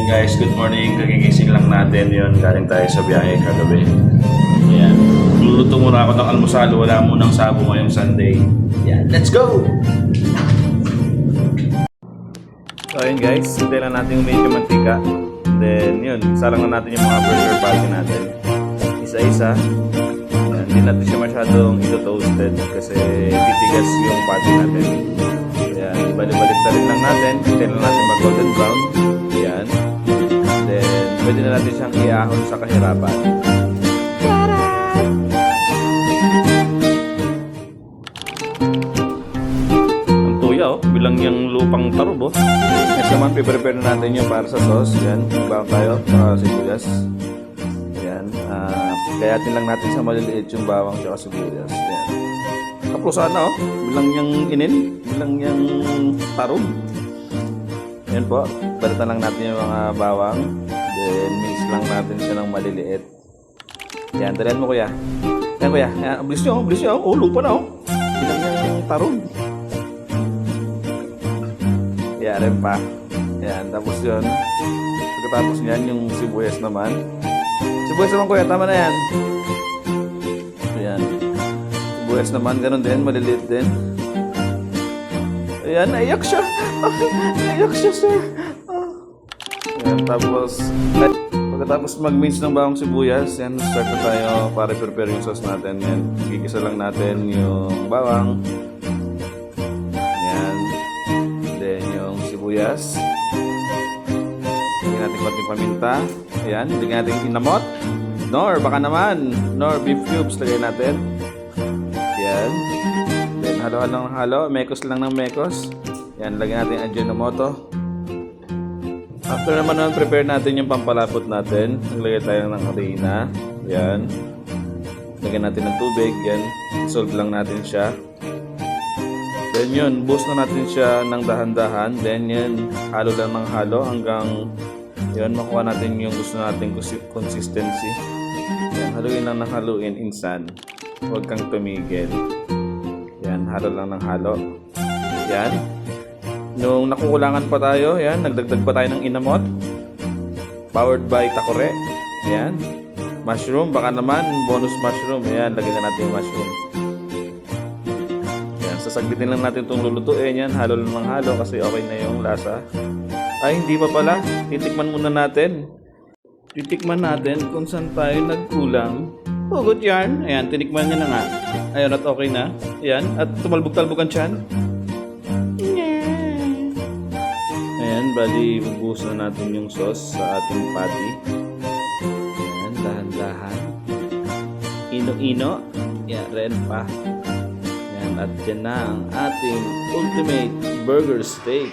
Guys, good morning. Kagigising lang natin yon. Galing tayo sa biyahe kagabi. Ayan. Luluto muna ako ng almusal. Wala munang sabo ngayong Sunday. Ayan. Let's go! So ayun guys, hintay lang natin yung medyo mantika. Then yun, sarang na natin yung mga burger patty natin. Isa-isa. Ayan. Hindi natin siya masyadong ito-toasted kasi titigas yung patty natin. Ayan. Balik-balik na rin lang natin. Hintay lang natin mag-golden brown. Ayan. Then, pwede na natin siyang iahon sa kahirapan. Ang tuya, oh. Bilang yung lupang tarubo. Next naman, prepare na natin yung para sa sauce. Ayan. Bago tayo. Sibuyas. Ayan. Kayatin lang natin sa maliliit yung bawang at sibuyas. Ayan. Kaplusan na, oh. Bilang yung inin. Bilang yung tarub. Ayan po, balitan lang natin yung mga bawang. Then, mix lang natin siya ng maliliit. Ayan, talihan mo kuya. Ayan kuya, ayan, bilis nyo. Oh, lupa na oh. Bilang yung tarong. Ayan, rin pa. Ayan, tapos yun. Pagkatapos yan, yung sibuyas naman. Sibuyas naman kuya, tama na yan. Ayan. Sibuyas naman, ganun din, maliliit din. Ayan, naiyak siya. Naiyak siya, sir. Ayan, tapos, pagkatapos mag-mince ng bawang sibuyas, yan, start na tayo para prepare yung sauce natin. Yan, gigisa lang natin yung bawang. Ayan. Then, yung sibuyas. Lagyan natin konting paminta. Ayan, lagyan natin inamot. Nor, baka naman. Nor, beef cubes, lagyan natin. Ayan. Then, halo. Mekos lang ng mekos. Yan, lagyan natin ang Ajinomoto. After naman nun, prepare natin yung pampalapot natin. Naglagay tayo ng harina. Yan. Lagyan natin ng tubig. Yan. Solve lang natin siya. Then yun, boost na natin siya ng dahan-dahan. Then yun, halo lang ng halo hanggang yun, makuha natin yung gusto natin consistency. Yan, haluin lang ng haluin, insan. Huwag kang tumigil. Yan, halo lang ng halo. Yan. Nung nakukulangan pa tayo, yan, nagdagdag pa tayo ng inamot. Powered by Takore. Yan. Mushroom, baka naman, bonus mushroom. Yan, lagyan na natin yung mushroom. Yan, sasaglitin lang natin itong lulutuin. Yan, halo lang ng halo kasi okay na yung lasa. Ay, hindi pa pala. Titikman muna natin. Titikman natin kung saan tayo nagkulang. Hugot yan. Ayan, tinikman niya na nga. Ayan, at okay na. Ayan, at tumalbog-talbog ang tiyan. Ayan, bali, bubuhos na natin yung sauce sa ating patty. Ayan, dahan-dahan. Ino-ino. Ayan, ren pa. Ayan, at yan na ang ating ultimate burger steak.